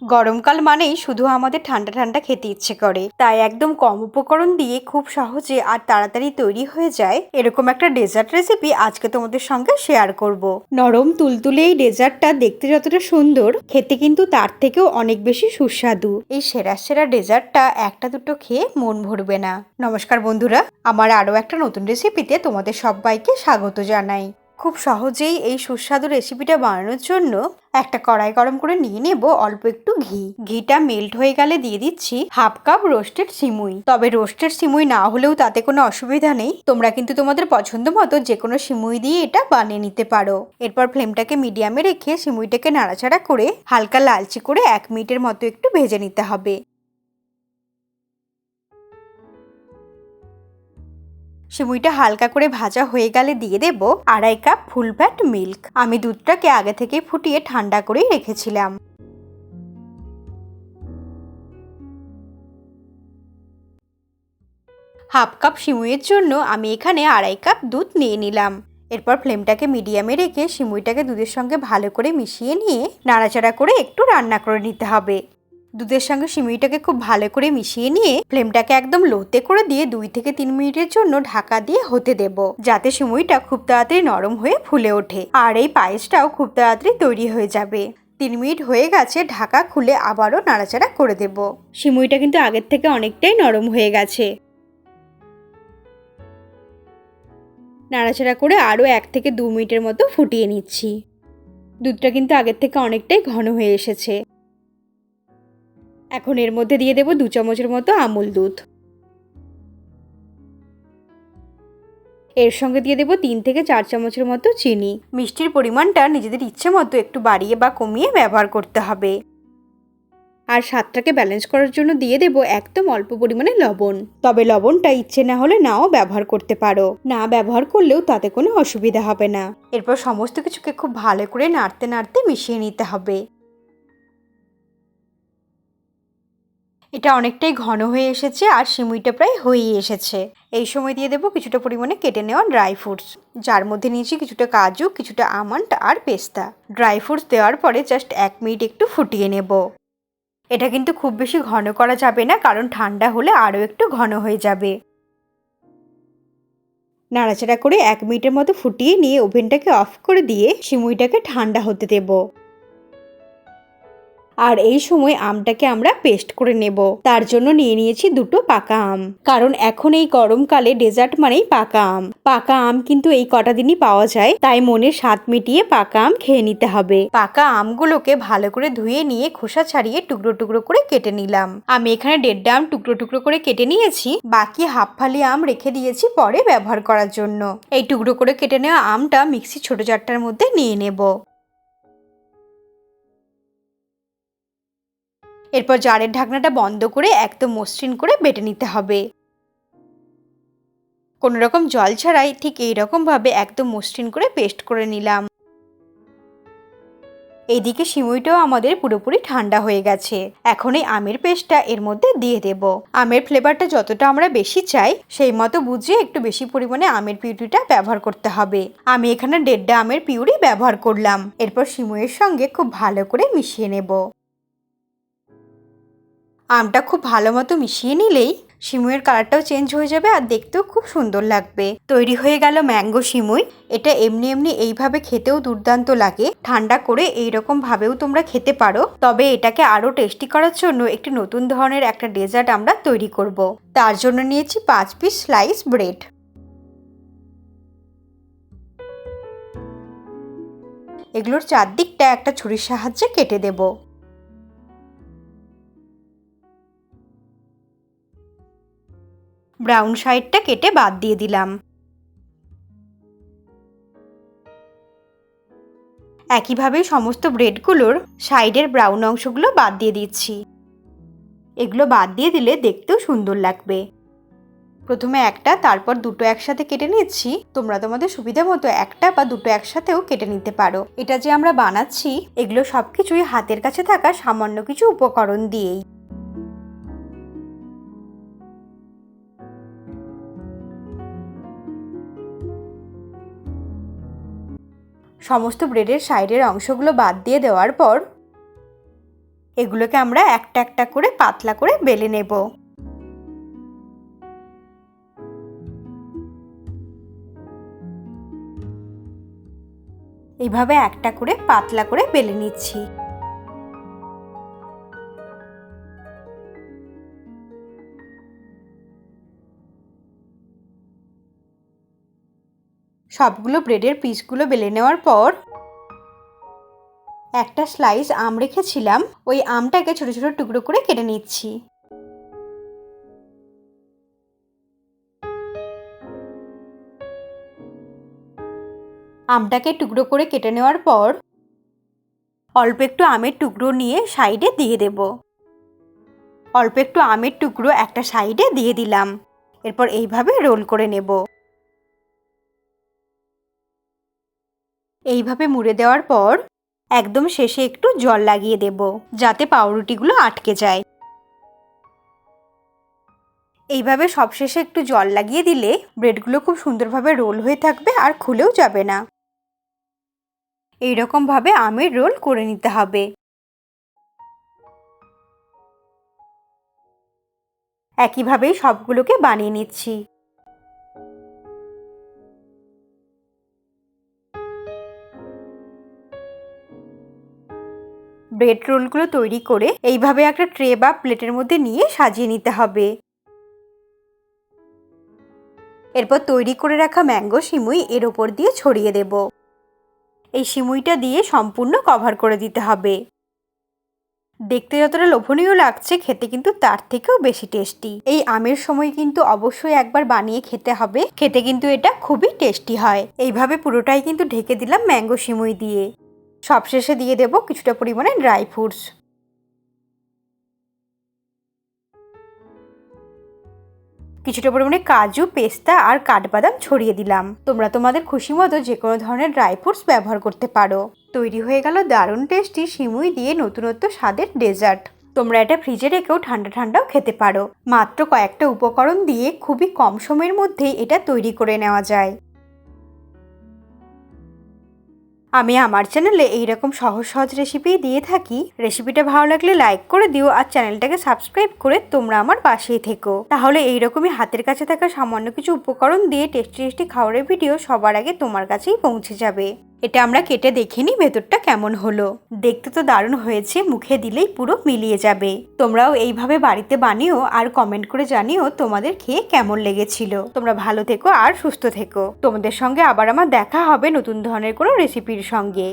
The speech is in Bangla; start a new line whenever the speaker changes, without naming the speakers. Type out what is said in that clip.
গরমকাল মানেই শুধু আমাদের ঠান্ডা ঠান্ডা খেতে ইচ্ছে করে, তাই একদম কম উপকরণ দিয়ে খুব সহজে আর তাড়াতাড়ি তৈরি হয়ে যায় এরকম একটা ডেজার্ট রেসিপি আজকে তোমাদের সঙ্গে শেয়ার করব। নরম তুলতুলে এই ডেজার্টটা দেখতে যতটা সুন্দর, খেতে কিন্তু তার থেকেও অনেক বেশি সুস্বাদু। এই সেরা সেরা ডেজার্টটা একটা দুটো খেয়ে মন ভরবে না। নমস্কার বন্ধুরা, আমার আরও একটা নতুন রেসিপিতে তোমাদের সবাইকে স্বাগত জানাই। খুব সহজেই এই সুস্বাদু রেসিপিটা বানানোর জন্য একটা কড়াই গরম করে নিয়ে নেব অল্প একটু ঘি। ঘিটা মেল্ট হয়ে গেলে দিয়ে দিচ্ছি হাফ কাপ রোস্টেড সিমুই। তবে রোস্টেড সিমুই না হলেও তাতে কোনো অসুবিধা নেই, তোমরা কিন্তু তোমাদের পছন্দ মতো যে কোনো সিমুই দিয়ে এটা বানিয়ে নিতে পারো। এরপর ফ্লেমটাকে মিডিয়ামে রেখে সিমুইটাকে নাড়াচাড়া করে হালকা লালচে করে 1 মিনিটের মতো একটু ভেজে নিতে হবে। সিমুইটা হালকা করে ভাজা হয়ে গেলে দিয়ে দেব 2.5 কাপ ফুল ফ্যাট মিল্ক। আমি দুধটাকে আগে থেকে ফুটিয়ে ঠান্ডা করেই রেখেছিলাম। হাফ কাপ সিমুইয়ের জন্য আমি এখানে 2.5 কাপ দুধ নিয়ে নিলাম। এরপর ফ্লেমটাকে মিডিয়ামে রেখে সিমুইটাকে দুধের সঙ্গে ভালো করে মিশিয়ে নিয়ে নাড়াচাড়া করে একটু রান্না করে নিতে হবে। দুধের সঙ্গে সিমুইটাকে খুব ভালো করে মিশিয়ে নিয়ে ফ্লেমটাকে একদম লোতে করে দিয়ে 2 থেকে 3 মিনিটের জন্য ঢাকা দিয়ে হতে দেব, যাতে সিমুইটা খুব তাড়াতাড়ি নরম হয়ে ফুলে ওঠে আর এই পায়েসটাও খুব তাড়াতাড়ি তৈরি হয়ে যাবে। 3 মিনিট হয়ে গেছে, ঢাকা খুলে আবারও নাড়াচাড়া করে দেব। সিমুইটা কিন্তু আগের থেকে অনেকটাই নরম হয়ে গেছে। নাড়াচাড়া করে আরও 1 থেকে 2 মিনিটের মতো ফুটিয়ে নিচ্ছি। দুধটা কিন্তু আগের থেকে অনেকটাই ঘন হয়ে এসেছে। এখন এর মধ্যে দিয়ে দেব 2 চামচের মতো আমুল দুধ। এর সঙ্গে দিয়ে দেব 3 থেকে 4 চামচের মতো চিনি। মিষ্টির পরিমাণটা নিজেদের ইচ্ছে মতো একটু বাড়িয়ে বা কমিয়ে ব্যবহার করতে হবে। আর স্বাদটাকে ব্যালেন্স করার জন্য দিয়ে দেব একদম অল্প পরিমাণে লবণ। তবে লবণটা ইচ্ছে না হলে নাও ব্যবহার করতে পারো, না ব্যবহার করলেও তাতে কোনো অসুবিধা হবে না। এরপর সমস্ত কিছুকে খুব ভালো করে নাড়তে নাড়তে মিশিয়ে নিতে হবে। এটা অনেকটাই ঘন হয়ে এসেছে আর সিমুইটা প্রায় হয়েই এসেছে। এই সময় দিয়ে দেবো কিছুটা পরিমাণে কেটে নেওয়া ড্রাই ফ্রুটস, যার মধ্যে নিয়েছি কিছুটা কাজু, কিছুটা আমন্ড আর পেস্তা। ড্রাই ফ্রুটস দেওয়ার পরে জাস্ট 1 মিনিট একটু ফুটিয়ে নেব। এটা কিন্তু খুব বেশি ঘন করা যাবে না, কারণ ঠান্ডা হলে আরও একটু ঘন হয়ে যাবে। নাড়াচাড়া করে 1 মিনিটের মতো ফুটিয়ে নিয়ে ওভেনটাকে অফ করে দিয়ে সিমুইটাকে ঠান্ডা হতে দেব। আর এই সময় আমটাকে আমরা পেস্ট করে নেব। তার জন্য নিয়ে নিয়েছি 2টো পাকা আম, কারণ এখন এই গরমকালে ডেজার্ট মানেই পাকা আম। পাকা আম কিন্তু এই কটা দিনই পাওয়া যায়, তাই মনের স্বাদ মিটিয়ে পাকা আম খেয়ে নিতে হবে। পাকা আমগুলোকে ভালো করে ধুয়ে নিয়ে খোসা ছাড়িয়ে টুকরো টুকরো করে কেটে নিলাম। আমি এখানে 1.5 আম টুকরো টুকরো করে কেটে নিয়েছি, বাকি হাফ ফালি আম রেখে দিয়েছি পরে ব্যবহার করার জন্য। এই টুকরো করে কেটে নেওয়া আমটা মিক্সি ছোট জারটার মধ্যে নিয়ে নেব। এরপর জারের ঢাকনাটা বন্ধ করে একদম মসৃণ করে বেটে নিতে হবে। কোনো রকম জল ছাড়াই ঠিক এইরকম ভাবে একদম মসৃণ করে পেস্ট করে নিলাম। এইদিকে সিমুইটাও আমাদের পুরোপুরি ঠান্ডা হয়ে গেছে। এখন এই আমের পেস্টটা এর মধ্যে দিয়ে দেব। আমের ফ্লেভারটা যতটা আমরা বেশি চাই সেই মতো বুঝে একটু বেশি পরিমাণে আমের পিউরিটা ব্যবহার করতে হবে। আমি এখানে 1.5 আমের পিউরি ব্যবহার করলাম। এরপর সিমুইয়ের সঙ্গে খুব ভালো করে মিশিয়ে নেব। আমটা খুব ভালো মতো মিশিয়ে নিলেই সিমুইয়ের কালারটাও চেঞ্জ হয়ে যাবে আর দেখতেও খুব সুন্দর লাগবে। তৈরি হয়ে গেল ম্যাঙ্গো সিমুই। এটা এমনি এমনি এইভাবে খেতেও দুর্দান্ত লাগে, ঠান্ডা করে এইরকম ভাবেও তোমরা খেতে পারো। তবে এটাকে আরও টেস্টি করার জন্য একটি নতুন ধরনের একটা ডেজার্ট আমরা তৈরি করব। তার জন্য নিয়েছি 5 পিস স্লাইস ব্রেড। এগুলোর চারদিকটা একটা ছুরির সাহায্যে কেটে দেব। ব্রাউন সাইডটা কেটে বাদ দিয়ে দিলাম। একইভাবে সমস্ত ব্রেডগুলোর সাইডের ব্রাউন অংশগুলো বাদ দিয়ে দিচ্ছি। এগুলো বাদ দিয়ে দিলে দেখতেও সুন্দর লাগবে। প্রথমে একটা, তারপর 2টো একসাথে কেটে নিচ্ছি। তোমরা তোমাদের সুবিধা মতো একটা বা 2টো একসাথেও কেটে নিতে পারো। এটা যে আমরা বানাচ্ছি এগুলো সবকিছুই হাতের কাছে থাকা সামান্য কিছু উপকরণ দিয়েই। সমস্ত ব্রেডের সাইডের অংশগুলো বাদ দিয়ে দেওয়ার পর এগুলোকে আমরা একটা একটা করে পাতলা করে বেলে নেব। এইভাবে একটা করে পাতলা করে বেলে নিচ্ছি। সবগুলো ব্রেডের পিসগুলো বেলে নেওয়ার পর একটা স্লাইস আম রেখেছিলাম, ওই আমটাকে ছোট ছোট টুকরো করে কেটে নিচ্ছি। আমটাকে টুকরো করে কেটে নেওয়ার পর অল্প একটু আমের টুকরো নিয়ে সাইডে দিয়ে দেব। অল্প একটু আমের টুকরো একটা সাইডে দিয়ে দিলাম। এরপর এইভাবে রোল করে নেব। এইভাবে মুড়ে দেওয়ার পর একদম শেষে একটু জল লাগিয়ে দেব, যাতে পাউরুটিগুলো আটকে যায়। এইভাবে সবশেষে একটু জল লাগিয়ে দিলে ব্রেডগুলো খুব সুন্দরভাবে রোল হয়ে থাকবে আর খুলেও যাবে না। এইরকম ভাবে আমের রোল করে নিতে হবে। একইভাবেই সবগুলোকে বানিয়ে নিচ্ছি। ব্রেড রোলগুলো তৈরি করে এইভাবে একটা ট্রে বা প্লেটের মধ্যে নিয়ে সাজিয়ে নিতে হবে। এরপর তৈরি করে রাখা ম্যাঙ্গো সিমুই এর ওপর দিয়ে ছড়িয়ে দেব। এই সিমুইটা দিয়ে সম্পূর্ণ কভার করে দিতে হবে। দেখতে যতটা লোভনীয় লাগছে, খেতে কিন্তু তার থেকেও বেশি টেস্টি। এই আমের সময় কিন্তু অবশ্যই একবার বানিয়ে খেতে হবে, খেতে কিন্তু এটা খুবই টেস্টি হয়। এইভাবে পুরোটাই কিন্তু ঢেকে দিলাম ম্যাঙ্গো সিমুই দিয়ে। সবশেষে দিয়ে দেব কিছুটা পরিমাণে ড্রাই ফ্রুটস। কিছুটা পরিমাণে কাজু, পেস্তা আর কাঠবাদাম ছড়িয়ে দিলাম। তোমরা তোমাদের খুশি মতো যে কোনো ধরনের ড্রাই ফ্রুটস ব্যবহার করতে পারো। তৈরি হয়ে গেল দারুণ টেস্টি সিমুই দিয়ে নতুনত্ব স্বাদের ডেজার্ট। তোমরা এটা ফ্রিজে রেখেও ঠান্ডা ঠান্ডাও খেতে পারো। মাত্র কয়েকটা উপকরণ দিয়ে খুবই কম সময়ের মধ্যেই এটা তৈরি করে নেওয়া যায়। আমি আমার চ্যানেলে এইরকম সহজ সহজ রেসিপি দিয়ে থাকি। রেসিপিটা ভালো লাগলে লাইক করে দিও আর চ্যানেলটাকে সাবস্ক্রাইব করে তোমরা আমার পাশেই থেকো। তাহলে এইরকমই হাতের কাছে থাকা সামান্য কিছু উপকরণ দিয়ে টেস্টি টেস্টি খাবারের ভিডিও সবার আগে তোমার কাছেই পৌঁছে যাবে। এটা আমরা কেটে দেখে নিই ভেতরটা কেমন হলো। দেখতে তো দারুণ হয়েছে, মুখে দিলেই পুরো মিলিয়ে যাবে। তোমরাও এইভাবে বাড়িতে বানিও আর কমেন্ট করে জানিও তোমাদের খেয়ে কেমন লেগেছিল। তোমরা ভালো থেকো আর সুস্থ থেকো। তোমাদের সঙ্গে আবার আমার দেখা হবে নতুন ধরনের কোনো রেসিপির সঙ্গে।